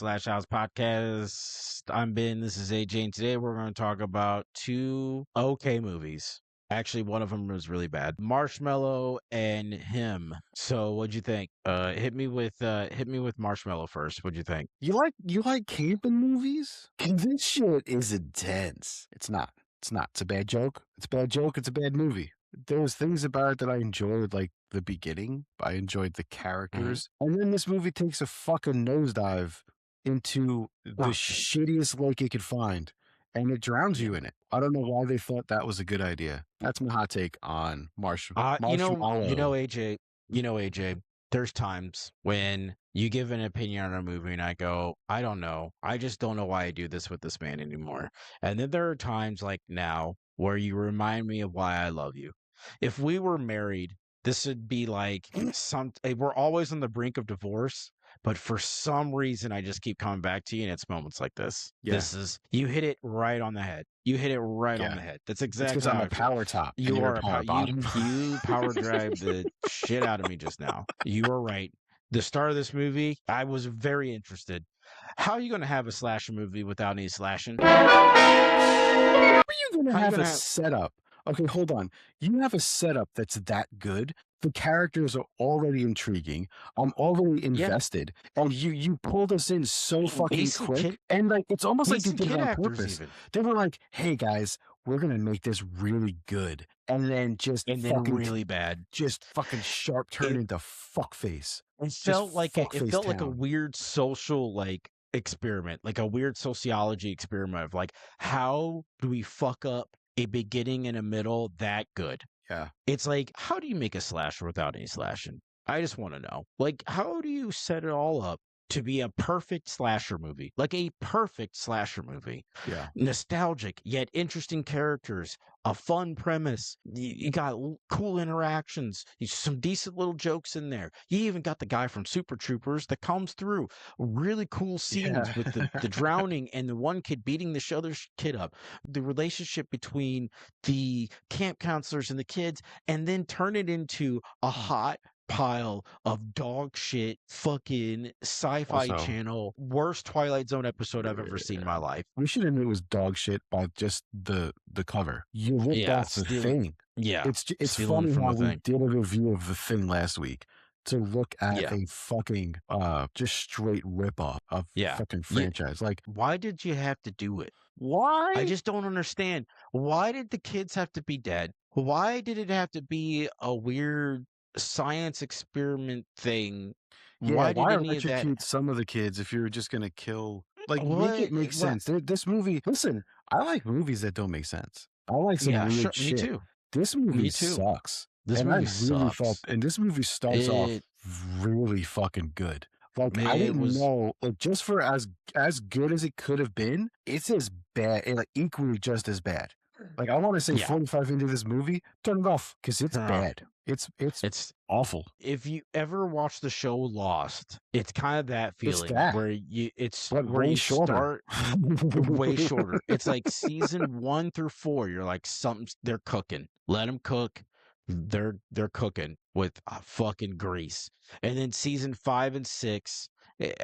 Slash House podcast. I'm Ben. This is AJ, and today we're going to talk about two okay movies. Actually, one of them was really bad. Marshmallow and Him. So, what'd you think? Hit me with Marshmallow first. What'd you think? You like camping movies? This shit is intense. It's not. It's a bad joke. It's a bad joke. It's a bad movie. There's things about it that I enjoyed, like the beginning. I enjoyed the characters. And then this movie takes a fucking nosedive into the shittiest lake it could find. And it drowns you in it. I don't know why they thought that was a good idea. That's my hot take on Marshmallow. AJ, there's times when you give an opinion on a movie and I go, I don't know. I just don't know why I do this with this man anymore. And then there are times like now where you remind me of why I love you. If we were married, this would be like we're always on the brink of divorce. But for some reason, I just keep coming back to you, and it's moments like this. Yeah. You hit it right on the head. You hit it right on the head. That's exactly because I'm a power top. You are a power bottom. You power drive the shit out of me just now. You are right. The start of this movie, I was very interested. How are you going to have a slasher movie without any slashing? How are you going to have a setup? Okay, hold on. You have a setup that's that good. The characters are already intriguing. I'm already invested. And you pulled us in so fucking quick. And like it's almost like they did it on purpose. They were like, hey guys, we're gonna make this really good. And then really bad. Just fucking sharp turn into fuckface. It felt like a weird social experiment, like a weird sociology experiment of like, how do we fuck up a beginning and a middle that good? Yeah. It's like, how do you make a slasher without any slashing? I just want to know. Like, how do you set it all up to be a perfect slasher movie? Like a perfect slasher movie. Yeah. Nostalgic, yet interesting characters, a fun premise. You got cool interactions, some decent little jokes in there. You even got the guy from Super Troopers that comes through. Really cool scenes with the drowning and the one kid beating the other kid up. The relationship between the camp counselors and the kids, and then turn it into a hot pile of dog shit fucking sci-fi channel worst Twilight Zone episode I've ever seen in my life. We should have knew it was dog shit by just the cover. You ripped off the Thing. Yeah. It's funny how we did a review of The Thing last week to look at a fucking just straight ripoff of fucking franchise. Like, why did you have to do it? Why? I just don't understand. Why did the kids have to be dead? Why did it have to be a weird science experiment thing? Why electrocute some of the kids if you're just gonna kill? Like, make it make sense. This movie. Listen, I like movies that don't make sense. I like some weird shit. Me too. This movie sucks. This movie sucks. And this movie starts off really fucking good. Like, I didn't know. Like, just for as good as it could have been, it's as bad, and like equally just as bad. Like, I want to say 45 into this movie, turn it off because it's bad. It's awful. If you ever watch the show Lost, it's kind of that feeling where it's way shorter. Way shorter. It's like season 1 through 4. You're like, they're cooking. Let them cook. They're cooking with fucking grease. And then season 5 and 6,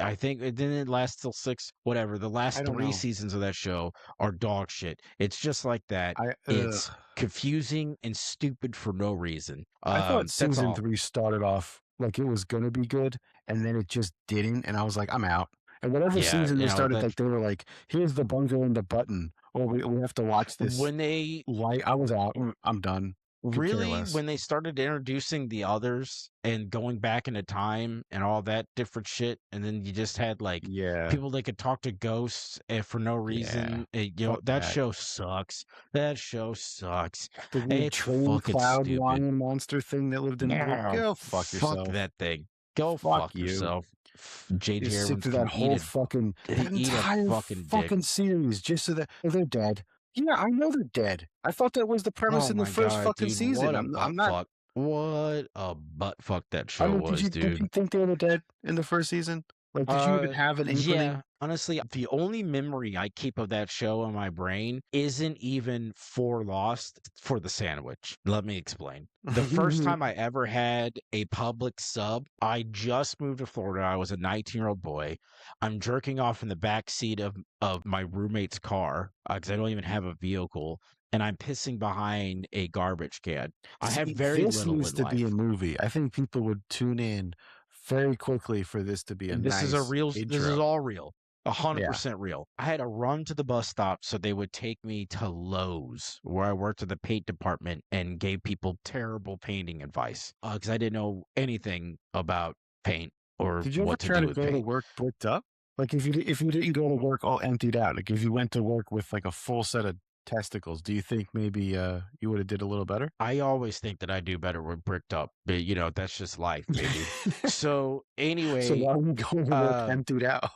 I think it didn't last till 6, whatever. The last 3 seasons of that show are dog shit. It's just like that. It's confusing and stupid for no reason. I thought season 3 started off like it was going to be good, and then it just didn't. And I was like, I'm out. And whatever season they started, like they were like, here's the bunker and the button. Or we have to watch this. I was out. I'm done. Really, when they started introducing the others and going back into time and all that different shit, and then you just had like people that could talk to ghosts for no reason. That show sucks. That show sucks. The train cloud lion monster thing that lived in the go fuck yourself. Fuck that thing. Go fuck yourself. JJ Abrams sit through that whole fucking entire fucking series just so that they're dead. Yeah, I know they're dead. I thought that was the premise in the first fucking season. I'm not. What a butt fuck that show was, dude. Did you think they were dead in the first season? Like, did you even have an inkling? Honestly, the only memory I keep of that show in my brain isn't even for Lost, it's for the sandwich. Let me explain. The first time I ever had a public sub, I just moved to Florida. I was a 19-year-old boy. I'm jerking off in the back seat of my roommate's car because I don't even have a vehicle, and I'm pissing behind a garbage can. I had See, very this little in used to be a life. movie. I think people would tune in very quickly for this to be a nice This is intro. all real. Yeah. 100% real. I had to run to the bus stop so they would take me to Lowe's, where I worked at the paint department and gave people terrible painting advice because I didn't know anything about paint or Did you ever what to try do to with go to paint. work bricked up? Like if you didn't go to work all emptied out, like if you went to work with like a full set of testicles, do you think maybe you would have did a little better? I always think that I do better with bricked up, but that's just life, baby. So So anyway, why would you go to work uh, emptied out?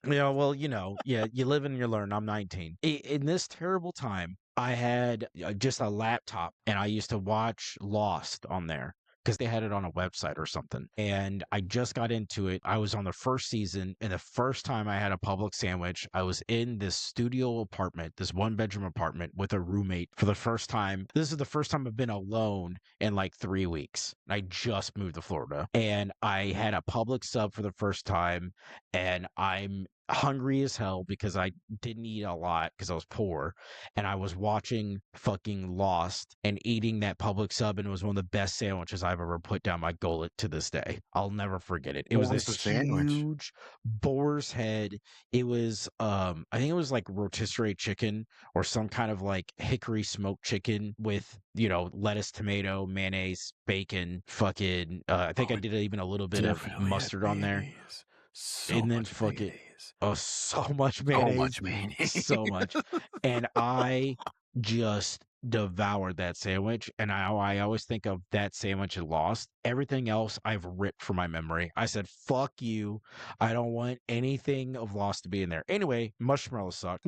well, yeah, you live and you learn. I'm 19. In this terrible time, I had just a laptop and I used to watch Lost on there because they had it on a website or something. And I just got into it. I was on the first season, and the first time I had a public sandwich, I was in this studio apartment, this one bedroom apartment with a roommate for the first time. This is the first time I've been alone in like 3 weeks. I just moved to Florida and I had a public sub for the first time, and I'm hungry as hell because I didn't eat a lot because I was poor, and I was watching fucking Lost and eating that public sub, and it was one of the best sandwiches I've ever put down my gullet to this day. I'll never forget it. It What was was this the sandwich? huge boar's head. It was I think it was like rotisserie chicken or some kind of like hickory smoked chicken with, lettuce, tomato, mayonnaise, bacon, fucking I think I Oh, it did even a little bit of definitely had mustard on there, mayonnaise. So and then much fuck it. mayonnaise. Oh, so much So mayonnaise, much dude. mayonnaise. So much. And I just devoured that sandwich. And I always think of that sandwich and Lost. Everything else I've ripped from my memory. I said, fuck you. I don't want anything of Lost to be in there. Anyway, Marshmallow sucked.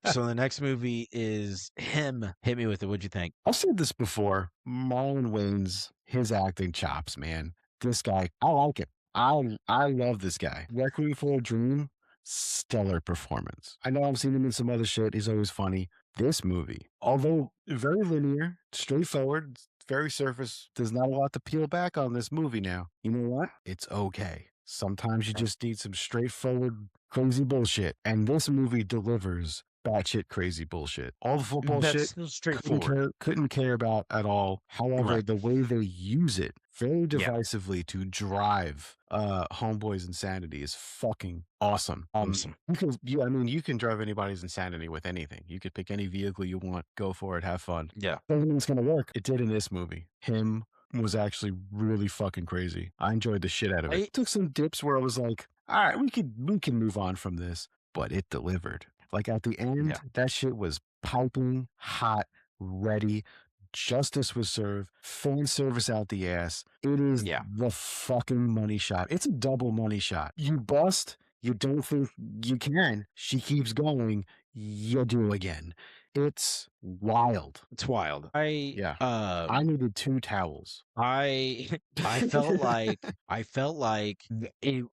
So the next movie is him. Hit me with it. What'd you think? I've said this before. Marlon Wayne's his acting chops, man. This guy, I like it. I love this guy. Requiem for a Dream, stellar performance. I know I've seen him in some other shit. He's always funny. This movie, although very linear, straightforward, very surface, there's not a lot to peel back on this movie now. You know what? It's okay. Sometimes you just need some straightforward, crazy bullshit. And this movie delivers batshit crazy bullshit. All the football That's shit still straightforward. couldn't care about at all. However, Right. the way they use it very Yeah. divisively to drive Homeboy's insanity is fucking awesome. Awesome. You can drive anybody's insanity with anything. You could pick any vehicle you want, go for it, have fun. Yeah. Everything's gonna work. It did in this movie. Him was actually really fucking crazy. I enjoyed the shit out of it. Took some dips where I was like, all right, we can move on from this, but it delivered. Like at the end, Yeah. that shit was piping hot, ready. Justice was served, fan service out the ass. It is Yeah. the fucking money shot. It's a double money shot. You bust, you don't think you can. She keeps going, you do again. It's wild. It's wild. Yeah. I needed 2 towels. I I felt like it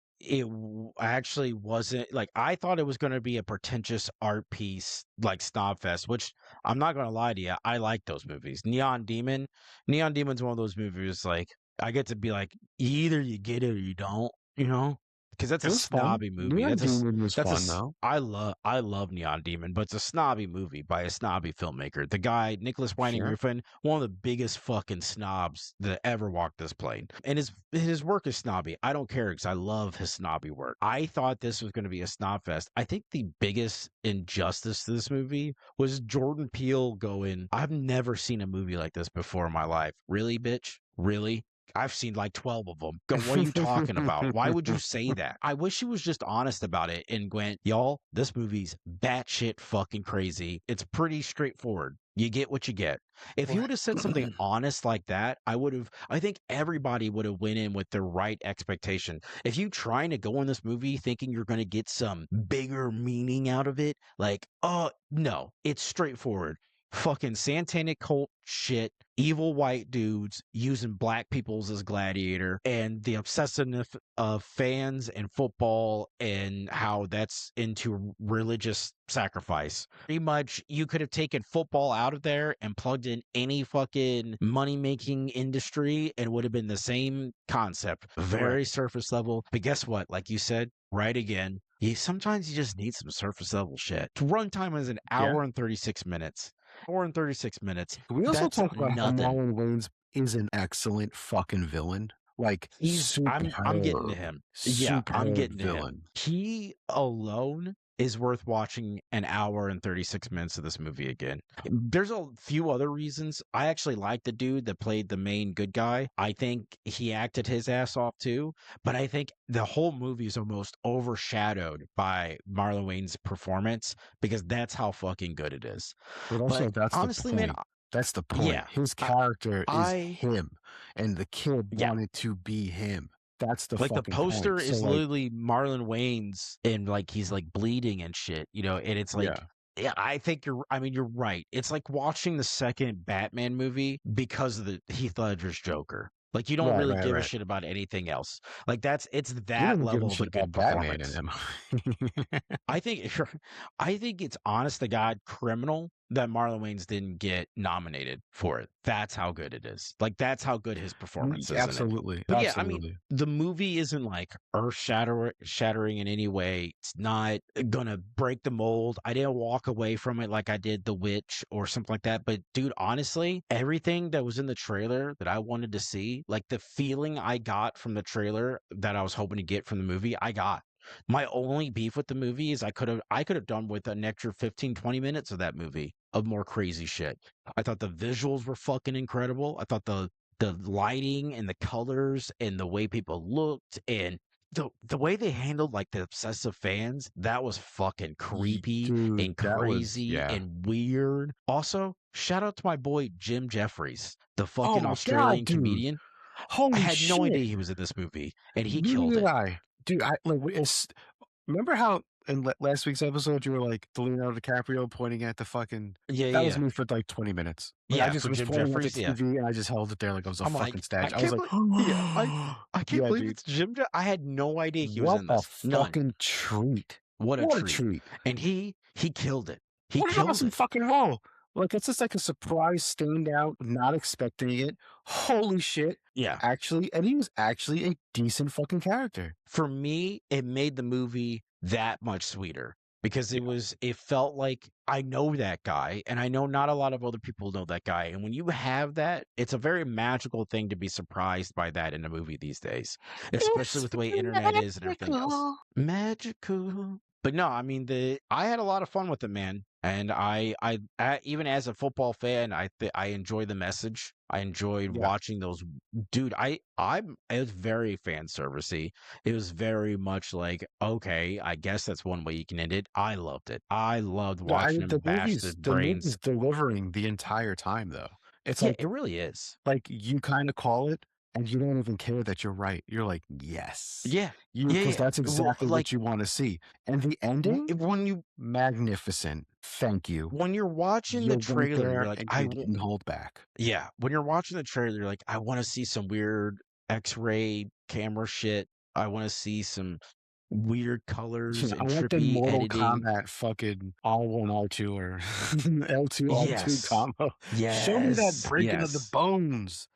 actually wasn't like I thought it was going to be a pretentious art piece like Snobfest, which I'm not going to lie to you, I like those movies. Neon Demon's one of those movies like I get to be like either you get it or you don't, because that's It a was fun. snobby movie. Neon Demon was fun though. I love Neon Demon, but it's a snobby movie by a snobby filmmaker. The guy, Nicholas Winding Sure. Refn, one of the biggest fucking snobs that ever walked this plane. And his work is snobby. I don't care because I love his snobby work. I thought this was going to be a snob fest. I think the biggest injustice to this movie was Jordan Peele going, I've never seen a movie like this before in my life. Really, bitch? Really? I've seen like 12 of them. Go, what are you talking about? Why would you say that? I wish he was just honest about it and went, y'all, this movie's batshit fucking crazy. It's pretty straightforward. You get what you get. If he would have said something honest like that, I think everybody would have went in with the right expectation. If you trying to go in this movie thinking you're going to get some bigger meaning out of it, like, oh, no, it's straightforward. fucking satanic cult shit, evil white dudes using black peoples as gladiator, and the obsessiveness of fans and football and how that's into religious sacrifice. Pretty much, you could have taken football out of there and plugged in any fucking money making industry and would have been the same concept. Right. Very surface level. But guess what? Like you said, right again. Sometimes you just need some surface level shit. Runtime is an Yeah. hour and 36 minutes. 4 and 36 minutes. Can we also That's talk about how nothing. Marlon Wayans is an excellent fucking villain? Like I'm getting to superb, him. Yeah, I'm superb getting to him. villain. He alone is worth watching an hour and 36 minutes of this movie again. There's a few other reasons. I actually like the dude that played the main good guy. I think he acted his ass off too, but I think the whole movie is almost overshadowed by Marlon Wayne's performance because that's how fucking good it is. But also, But that's the honestly, man, point. That's the point. yeah, His I, character is I him, and the kid yeah, wanted to be him. That's the like the fucking point. poster So, is like, literally Marlon Wayne's and like he's like bleeding and shit, and it's like yeah, yeah, I mean you're right. It's like watching the second Batman movie because of the Heath Ledger's Joker. Like you don't right, really right, give a right. shit about anything else. Like it's You that didn't give a level of a shit good about Batman in performance. him. I think I think it's honest to God criminal that Marlon Wayans didn't get nominated for it. That's how good it is. Like that's how good his performance is in it. Absolutely, But yeah, I mean, absolutely. the movie isn't like shattering in any way. It's not gonna break the mold. I didn't walk away from it like I did The Witch or something like that. But dude, honestly, everything that was in the trailer that I wanted to see, like the feeling I got from the trailer that I was hoping to get from the movie, I got. My only beef with the movie is I could have done with an extra 15, 20 minutes of that movie of more crazy shit. I thought the visuals were fucking incredible. I thought the lighting and the colors and the way people looked and the way they handled like the obsessive fans, that was fucking creepy Dude, and that was, crazy yeah. and weird. Also, shout out to my boy Jim Jeffries, the Oh fucking my God, Australian dude. comedian. I Holy had no shit. idea he was in this movie, and he Neither killed did it. I. Dude, remember how in last week's episode you were like the Leonardo DiCaprio pointing at the fucking. Yeah, That yeah, was yeah. me for like 20 minutes. Like, I Yeah, just for was Jim pointing at the Jeffries, yeah. TV and I just held it there like it was a I'm fucking like, I statue. I was can't like, believe yeah, I can't yeah, believe dude. it's I had no idea he was What in a this. None. fucking treat. What a What a treat. treat. And he killed it. He What an killed awesome it. fucking role. Like, it's just like a surprise standout, not expecting it. Holy shit. Yeah. Actually, and he was actually a decent fucking character. For me, it made the movie that much sweeter because Yeah. it felt like I know that guy and I know not a lot of other people know that guy. And when you have that, it's a very magical thing to be surprised by that in a movie these days, especially It's with the way internet is and everything else. magical. Magical. But no, I mean I had a lot of fun with it, man. And even as a football fan, I enjoy the message. I enjoyed Yeah. watching those. Dude, it was very fan servicey. It was very much like, okay, I guess that's one way you can end it. I loved it. I loved Yeah, watching him bash the the brains. movie's delivering the entire time though. It's Yeah, it really is. like you kind of call it and you don't even care that you're right. You're like, yes. Yeah, You yeah, because yeah. that's Well, exactly like what you want to see. And the ending, when magnificent. Thank you. you're watching the You went trailer, you're there like, and you didn't hold back. yeah, when you're watching the trailer, you're like, I want to see some weird X-ray camera shit. I want to see some weird colors I and want the trippy Mortal editing. Kombat fucking R1, R2 or L2, R2 Yes. combo. Show me that Yes. breaking of the Yes. bones.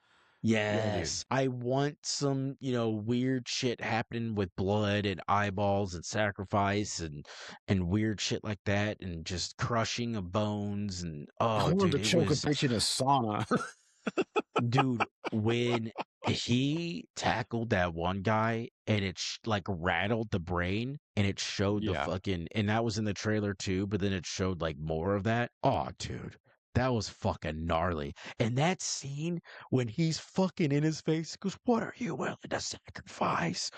Yeah, dude. Yes. I want some, weird shit happening with blood and eyeballs and sacrifice and weird shit like that and just crushing of bones and I oh wanted dude, to it choke a was bitch in a sauna. dude, when he tackled that one guy and it like rattled the brain and it showed the Yeah. fucking, and that was in the trailer too, but then it showed like more of that. Oh, dude, that was fucking gnarly. And that scene when he's fucking in his face, he goes, "What are you willing to sacrifice?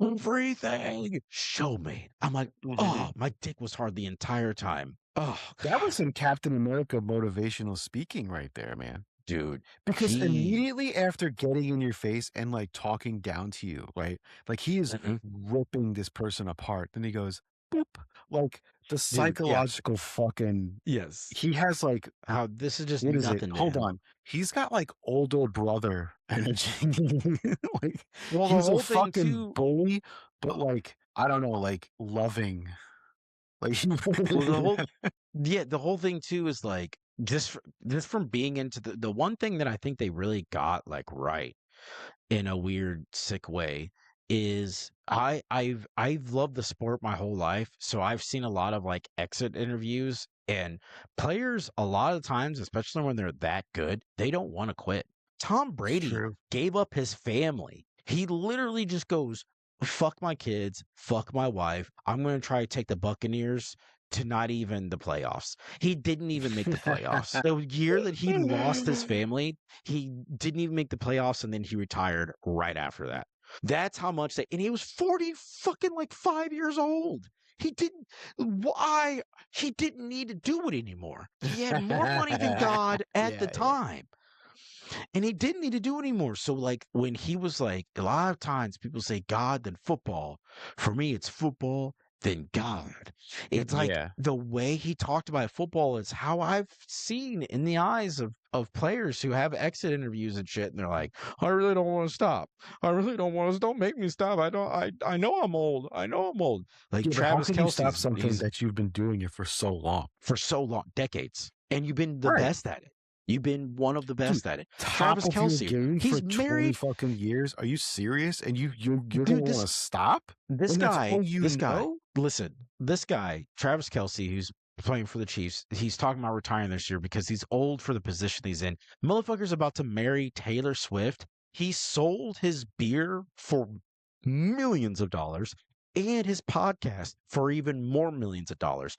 Everything. Show me." I'm like, oh, my dick was hard the entire time. Oh, That was some Captain America motivational speaking right there, man. dude, Because he. immediately after getting in your face and like talking down to you, right? Like he is Mhm. ripping this person apart. Then he goes, boop. Like the Dude, yes. psychological fucking. Yes. He has like How this is just what is it? nothing to Hold him. on. He's got like older brother energy. Like Well, the he's a whole thing fucking too bully, but like I don't know, like loving. Like well, the whole thing too is like just from being into the one thing that I think they really got like right in a weird sick way is I've loved the sport my whole life, so I've seen a lot of like exit interviews, and players a lot of times, especially when they're that good, they don't want to quit. Tom it's Brady true. gave up his family. He literally just goes, fuck my kids, fuck my wife. I'm going to try to take the Buccaneers to not even the playoffs. He didn't even make the playoffs. The year that he lost his family, he didn't even make the playoffs, and then he retired right after that. That's how much they, and he was 40 fucking like 5 years old. He didn't, why? He didn't need to do it anymore. He had more money than God at the Yeah, yeah. time. And he didn't need to do it anymore. So, like, when he was like, a lot of times people say God, then football. For me, it's football, then God. It's like Yeah. the way he talked about football is how I've seen in the eyes of players who have exit interviews and shit. And they're like, I really don't want to stop. I really don't want to. Don't make me stop. I know I'm old. I know I'm old. Like Yeah, but how Travis can you stop Kelsey's, something he's that you've been doing it for so long? for so long, decades. And you've been the Right. best at it. You've been one of the Dude, best at it. top Travis of your Kelsey, game for he's 20 married. fucking years? Are you serious? And you're Dude, gonna want to stop? And that's all you this guy, know? listen, this guy, Travis Kelsey, who's playing for the Chiefs, he's talking about retiring this year because he's old for the position he's in. Motherfucker's about to marry Taylor Swift. He sold his beer for millions of dollars and his podcast for even more millions of dollars.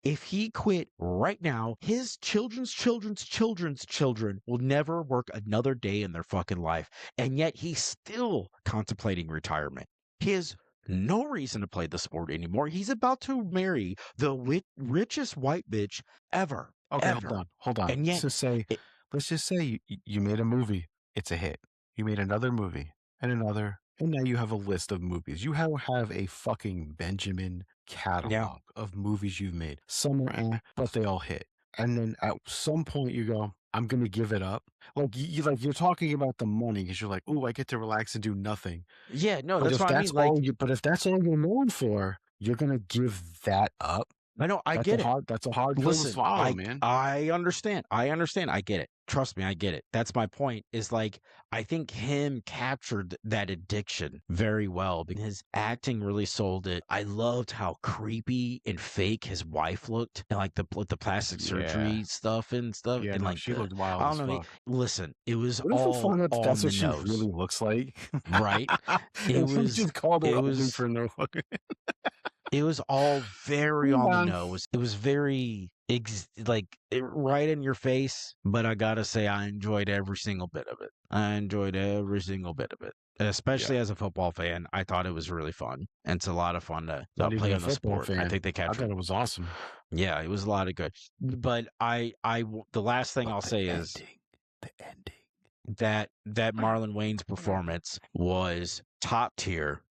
If he quit right now, his children's children will never work another day in their fucking life. And yet he's still contemplating retirement. He has no reason to play the sport anymore. He's about to marry the richest white bitch ever, Okay, ever. hold on. And yet, it, Let's just say you made a movie. It's a hit. You made another movie and another, and now you have a list of movies. You have a fucking Benjamin yeah, catalog of movies you've made. Some are but they all hit. And then at some point you go, I'm gonna give it up. Like you're talking about the money because you're like, oh, I get to relax and do nothing. yeah, no, But that's if what I that's mean. all Like, but if that's all you're known for, you're gonna give that up. I know, I get it. That's a hard pill to Listen, swallow, man. I understand. I understand. I get it. Trust me, I get it. That's my point. Is like I think him captured that addiction very well because his acting really sold it. I loved how creepy and fake his wife looked, and like the plastic Yeah. surgery stuff Yeah, and no, like she the looked wild I as don't know. fuck. Listen, it was What if we all find out that on that's the what she nose, really looks like? right? It And we was just called her it ugly was for no fucking. it was all very Hold on the on. nose. It was very right in your face, but I gotta say I enjoyed every single bit of it. I enjoyed every single bit of it. Yeah, Especially as a football fan, I thought it was really fun. And it's a lot of fun to not even play a on the football sport. I fan. think they I captured. thought it was awesome. Yeah, it was a lot of good. But the last thing But I'll say is the ending. that Marlon Wayne's performance was top tier,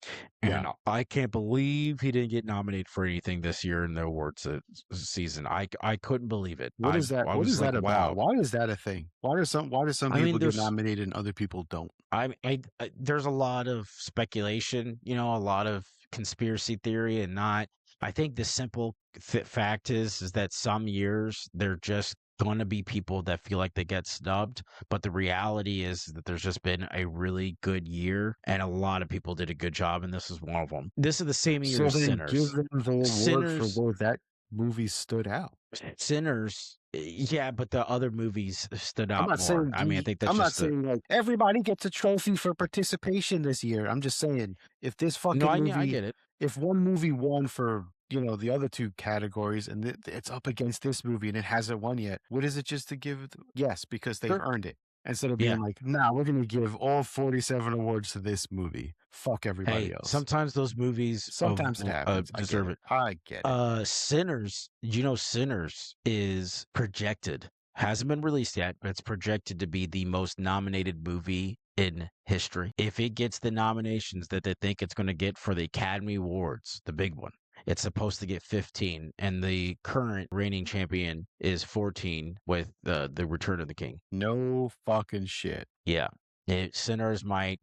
Yeah. and I can't believe he didn't get nominated for anything this year in the awards season. I couldn't believe it. What is that? I What was is like, that about? wow. Why is that a thing? Why do some I mean, people get nominated and other people don't? there's a lot of speculation, a lot of conspiracy theory, and not. I think the simple fact is that some years they're just going to be people that feel like they get snubbed, but the reality is that there's just been a really good year, and a lot of people did a good job, and this is one of them. This is the same year So as then give Sinners. them the award for Sinners where that movie stood out. Sinners, yeah, but the other movies stood I'm out not more. saying I mean, I think that's I'm not just saying like everybody gets a trophy for participation this year. I'm just saying if this no, fucking I movie, get it. if one movie won for the other two categories and it's up against this movie and it hasn't won yet, what is it just to give it? Yes, because they've Sure. earned it. Instead of Yeah. being like, nah, we're gonna give all 47 awards to this movie. Fuck everybody Hey, else. sometimes those movies Sometimes it happens. I get deserve it. it. I get it. Sinners, Sinners is projected, hasn't been released yet, but it's projected to be the most nominated movie in history. If it gets the nominations that they think it's going to get for the Academy Awards, the big one, It's supposed to get 15, and the current reigning champion is 14 with the Return of the King. No fucking shit. Yeah. Sinners might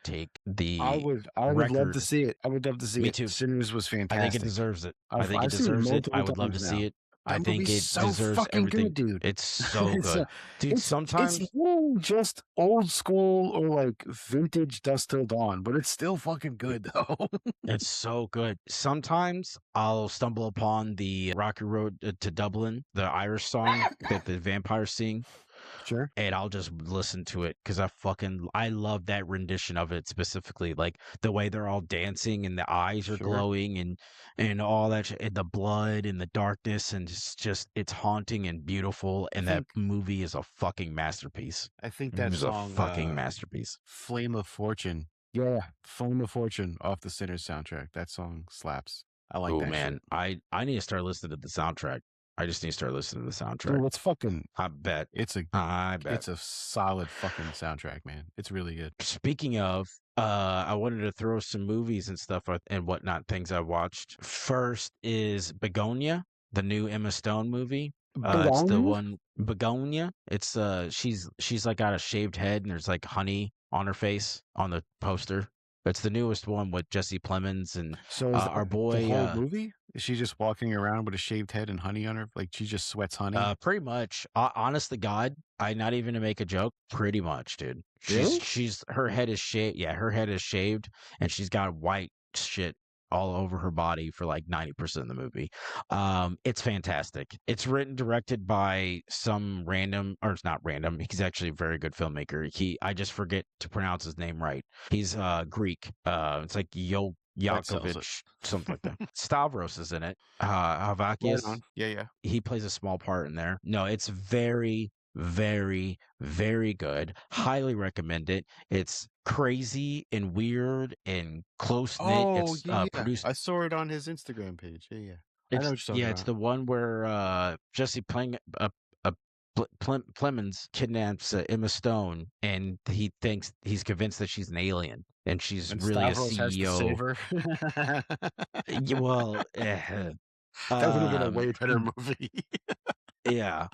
take I the would love to record. see it. I would love to see Me it. too. Sinners was I think it fantastic. deserves it. I think it I've seen it deserves it. I multiple would love to times see now. it. I That think movie's it so deserves fucking everything. good, dude. It's so it's good. Dude, it's sometimes really just old school or like vintage Dust Till Dawn, but it's still fucking good though. it's so good. Sometimes I'll stumble upon the Rocky Road to Dublin, the Irish song that the vampires sing, Sure. and I'll just listen to it because I love that rendition of it specifically, like the way they're all dancing and the eyes are Sure. glowing and all that, and the blood and the darkness, and it's haunting and beautiful. I And that think movie is a fucking masterpiece. I think It that was a song fucking masterpiece. Flame of Fortune. Yeah, Flame of Fortune off the Sinners soundtrack. That song slaps. I like Oh that shit. man, I need to start listening to the soundtrack. I just need to start listening to the soundtrack. Dude, it's fucking I bet. it's a I bet. it's a solid fucking soundtrack, man. It's really good. Speaking of, I wanted to throw some movies and stuff and whatnot, things I watched. First is Begonia, the new Emma Stone movie. It's the Belong? one Begonia. It's she's like got a shaved head and there's like honey on her face on the poster. It's the newest one with Jesse Plemons and So is our the boy whole movie? Is she just walking around with a shaved head and honey on her? Like she just sweats honey? pretty much. Honest to God, I not even to make a joke. Pretty much, dude. Really? She's her head is shaved. Yeah, her head is shaved, and she's got white shit all over her body for like 90% of the movie. It's fantastic. It's written, directed by some random, or it's not random. He's actually a very good filmmaker. I just forget to pronounce his name right. He's Greek. It's like That sells it. Yakovich, something like that. Stavros is in it. Right Havakias, on. Yeah, yeah. he plays a small part in there. No, it's very, very, very good. Highly recommend it. It's crazy and weird and close knit. Oh, It's yeah, yeah. produced. I saw it on his Instagram page. Yeah, yeah. I know It's what you're talking yeah. It's about. the one where Jesse playing Plemons kidnaps Emma Stone, and he thinks he's convinced that she's an alien, and she's And really a Stavros has to save CEO. her. Well, That would have been a um, way better movie. yeah,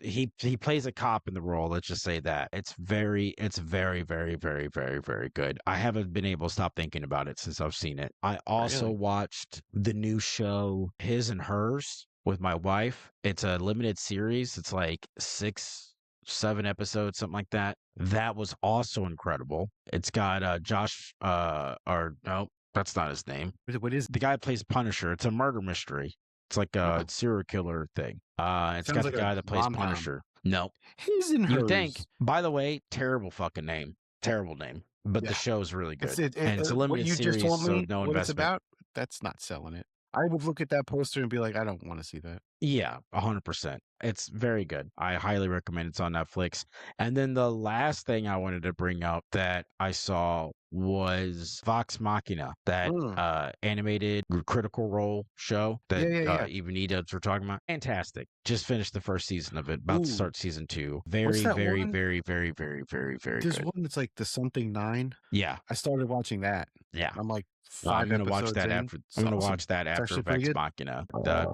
he plays a cop in the role. Let's just say that it's very, very, very, very, very good. I haven't been able to stop thinking about it since I've seen it. I also Really? watched the new show His and Hers with my wife. It's a limited series. It's like 6, 7 episodes, something like that. That was also incredible. It's got Josh or no, that's not his name. What is The guy that plays Punisher. It's a murder mystery. It's like a Oh, serial killer thing. It's sounds got the like a guy that plays rom-com. Punisher. No, His and you think. Hers. By the way, terrible fucking name. Terrible name. But the Yeah. show's really It's good. And it's a what limited you just series, told so me no what it's investment. about, that's not selling it. I would look at that poster and be like, I don't want to see that. Yeah, 100%. It's very good. I highly recommend it's on Netflix. And then the last thing I wanted to bring up that I saw was Vox Machina, that Mm. animated Critical Role show that Yeah, yeah, yeah. even Edubz were talking about. Fantastic. Just finished the first season of it. About to Ooh, start season 2. what's Very, that very, one? very, very, very, very, very There's good. one that's like the Something 9. Yeah, I started watching that. yeah. I'm like I'm 5 gonna watch episodes that in. after. It's I'm gonna awesome. watch that It's after actually pretty Vex good. Machina.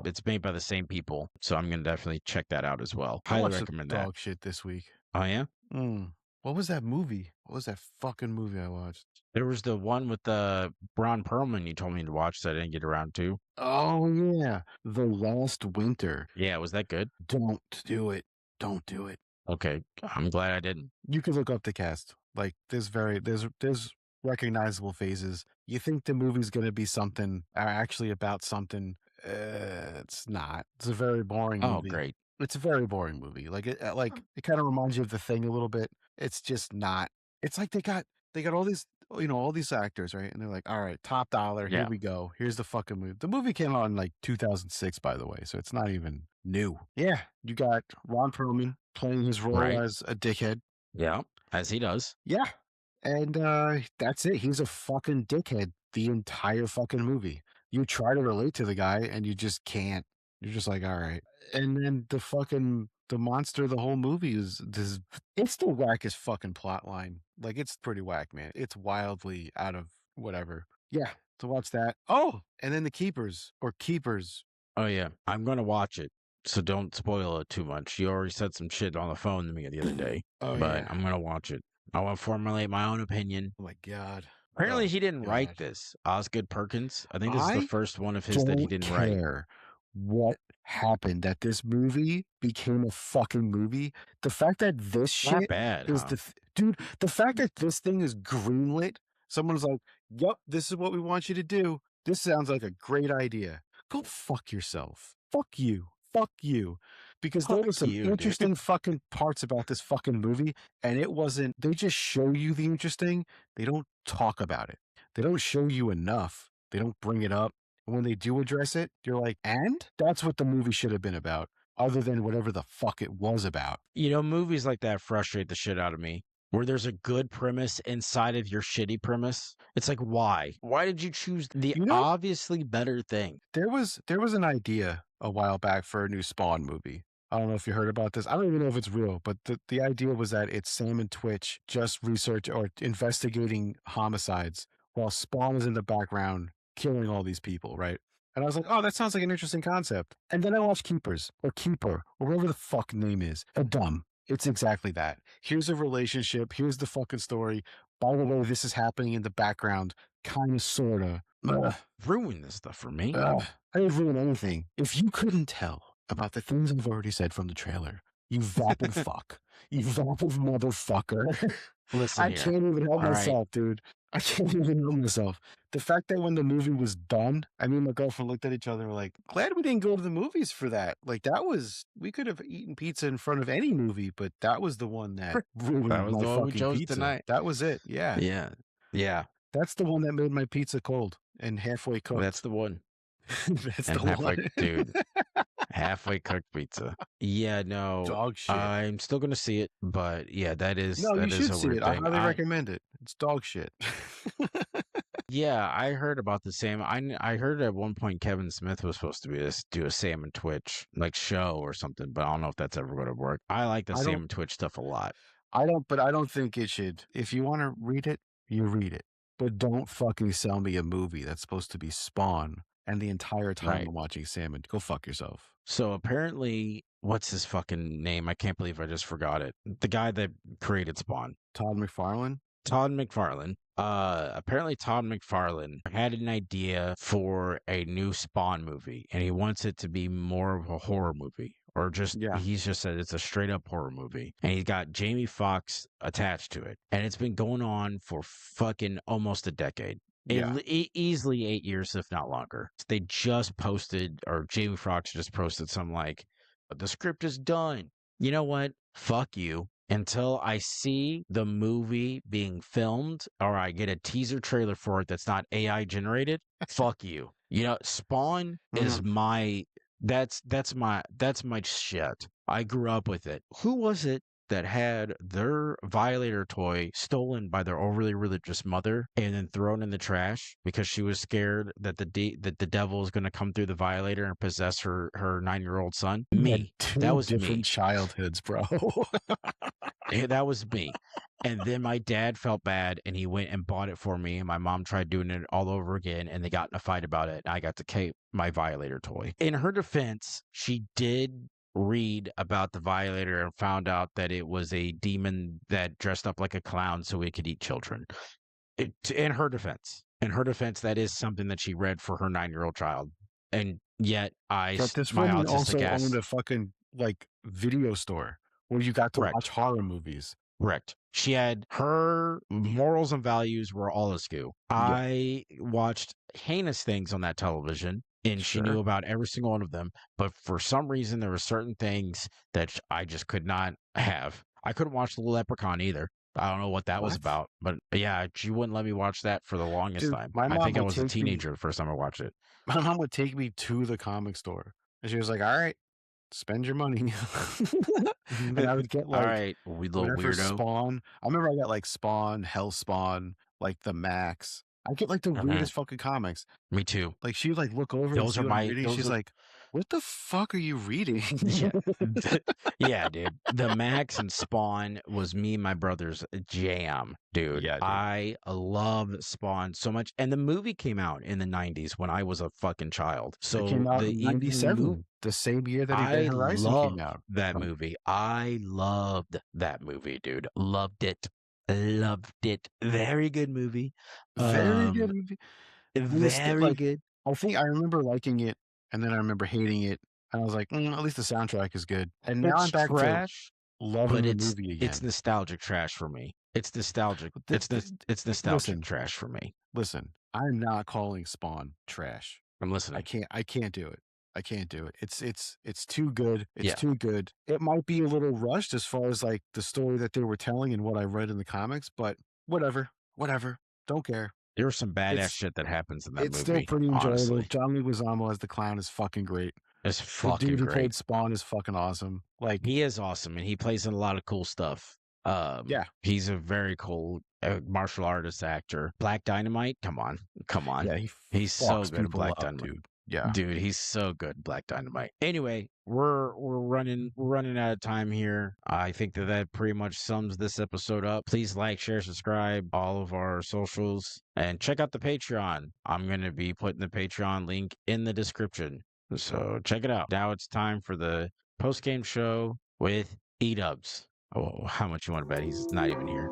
It's made by the same people, so I'm gonna definitely check that out as well. I Highly watched some recommend that. dog shit this week. Oh yeah. What was that movie? What was that fucking movie I watched? There was the one with the Ron Perlman you told me to watch that I didn't get around to. Oh yeah, The Last Winter. Yeah, was that good? Don't do it. Don't do it. Okay, I'm glad I didn't. You can look up the cast. Like there's recognizable faces. You think the movie's gonna be something, actually about something. It's not. It's a very boring Oh, movie. great. It's a very boring movie. Like it kind of reminds you of The Thing a little bit. It's just not. It's like they got all these all these actors, right? And they're like, all right, top dollar, here Yeah, we go. Here's the fucking movie. The movie came out in like 2006, by the way, so it's not even new. Yeah, you got Ron Perlman playing his role right. as a dickhead. Yeah, as he does. Yeah, and that's it. He's a fucking dickhead the entire fucking movie. You try to relate to the guy and you just can't. You're just like, all right. And then the monster of the whole movie is this. It's the wackest fucking plot line. Like it's pretty whack, man. It's wildly out of whatever. Yeah, to watch that. Oh, and then the Keepers or Keepers. Oh yeah, I'm gonna watch it, so don't spoil it too much. You already said some shit on the phone to me the other day, Oh but yeah. I'm gonna watch it. I want to formulate my own opinion. Oh my god. Apparently, Oh he didn't write god. this. Osgood Perkins. I think this is the I first one of his that he don't didn't write. care what happened that this movie became a fucking movie. The fact that this Not shit bad, is huh? dude, the fact that this thing is greenlit, someone's like, "Yep, this is what we want you to do. This sounds like a great idea." Go fuck yourself. Fuck you. Fuck you. Because there Fuck was some you, dude. interesting fucking parts about this fucking movie, and it wasn't, they just show you the interesting, they don't talk about it. They don't show you enough. They don't bring it up. And when they do address it, you're like, and? That's what the movie should have been about, other than whatever the fuck it was about. You know, movies like that frustrate the shit out of me. Where there's a good premise inside of your shitty premise. It's like, why? Why did you choose the You know, obviously better thing? there was an idea a while back for a new Spawn movie. I don't know if you heard about this. I don't even know if it's real, but the idea was that it's Sam and Twitch just research or investigating homicides while Spawn is in the background killing all these people, right? And I was like, oh, that sounds like an interesting concept. And then I watched Keepers or Keeper or whatever the fuck name is. A dumb. It's exactly that. Here's a relationship. Here's the fucking story. By the way, this is happening in the background, kind of, sort of. Ruin this stuff for me. I didn't ruin anything. If you couldn't tell about the things I've already said from the trailer, you vapid fuck. You vapid motherfucker. Listen I here. can't even help All right. myself, dude. I can't even help myself. The fact that when the movie was done, I mean, my girlfriend looked at each other and were like, glad we didn't go to the movies for that. Like, that was, we could have eaten pizza in front of any movie, but that was the one that ruined That was my the one we fucking chose pizza. tonight. That was it. Yeah. Yeah. Yeah. That's the one that made my pizza cold and halfway cooked. That's the one. That's And the halfway, one. dude. Halfway cooked pizza. Yeah, no. Dog shit. I'm still gonna see it, but yeah, No, you that is should a see weird it. I thing. highly recommend it. It's dog shit. Yeah, I heard about the same. I heard at one point Kevin Smith was supposed to be do a Sam and Twitch like show or something, but I don't know if that's ever going to work. I like the I Sam don't, and Twitch stuff a lot. but I don't think it should. If you want to read it, you read it. But don't fucking sell me a movie that's supposed to be Spawn and the entire time Right. I'm watching Salmon. Go fuck yourself. So apparently, what's his fucking name? I can't believe I just forgot it. The guy that created Spawn. Todd McFarlane? Todd McFarlane. Apparently Todd McFarlane had an idea for a new Spawn movie, and he wants it to be more of a horror movie, or just Yeah. he's just said it's a straight up horror movie, and he's got Jamie Foxx attached to it, and it's been going on for fucking almost a decade. Yeah. Easily 8 years, if not longer. They just posted, or Jamie Foxx just posted some like, the script is done. You know what? Fuck you. Until I see the movie being filmed or I get a teaser trailer for it that's not AI generated, fuck you. You know, Spawn is my that's my shit. I grew up with it. Who was it that had their violator toy stolen by their overly religious mother and then thrown in the trash because she was scared that that the devil is going to come through the violator and possess her 9-year-old son? Me. That was different me. childhoods, bro. That was me. And then my dad felt bad and he went and bought it for me. And my mom tried doing it all over again and they got in a fight about it. And I got to keep my violator toy. In her defense, she did read about the violator and found out that it was a demon that dressed up like a clown so it could eat children. In her defense, that is something that she read for her 9-year-old child. And yet But this my woman also autistic ass. owned a fucking like video store where you got to Correct. watch horror movies. Correct. She had her morals and values were all askew. Yeah. I watched heinous things on that television, and she knew Sure. about every single one of them. But for some reason, there were certain things that I just could not have. I couldn't watch The Leprechaun either. I don't know what that was What? about, but yeah, she wouldn't let me watch that for the longest Dude, time. my I mom think I would was a take me- teenager the first time I watched it. My mom would take me to the comic store, and she was like, "All right, spend your money." And I would get All like, right, we little whenever weirdo. Spawn. I remember I got like Spawn, Hell Spawn, like the Max. I get like the weirdest fucking comics. Me too. Like she would like look over Those and are see what I'm my- reading. those She's are- like, What the fuck are you reading? Yeah. Yeah, dude. The Max and Spawn was me and my brother's jam, dude. Yeah, dude. I love Spawn so much. And the movie came out in the 90s when I was a fucking child. It So came out the in even move '97, the same year that Event I Horizon came love out. that Um, movie. I loved that movie, dude. Loved it. Loved it. Very good movie. Very good Um, movie. And it's very like, good. I think I remember liking it, and then I remember hating it, and I was like, at least the soundtrack is good. And now It's I'm back to trash, but loving the movie it's again. nostalgic trash for me. It's nostalgic. But It's nostalgic listen, trash for me. listen. I'm not calling Spawn trash. I'm listening. I can't do it. I can't do it. It's too good. It's Yeah. too good. It might be a little rushed as far as like the story that they were telling and what I read in the comics, but whatever. Whatever. Don't care. There was some badass It's shit that happens in that it's still movie, pretty enjoyable. honestly. John Leguizamo as the clown is fucking great. It's The fucking dude who great. played Spawn is fucking awesome. Like, He is awesome, and he plays in a lot of cool stuff. yeah, He's a very cool martial artist actor. Black Dynamite, come on, come on. yeah, he He's so fucks good at people Black up, Dynamite. dude. Yeah. Dude, he's so good, Black Dynamite. Anyway, we're running out of time here. I think that pretty much sums this episode up. Please like, share, subscribe, all of our socials, and check out the Patreon. I'm gonna be putting the Patreon link in the description, so check it out. Now it's time for the post game show with Edubz. Oh, how much you want to bet he's not even here?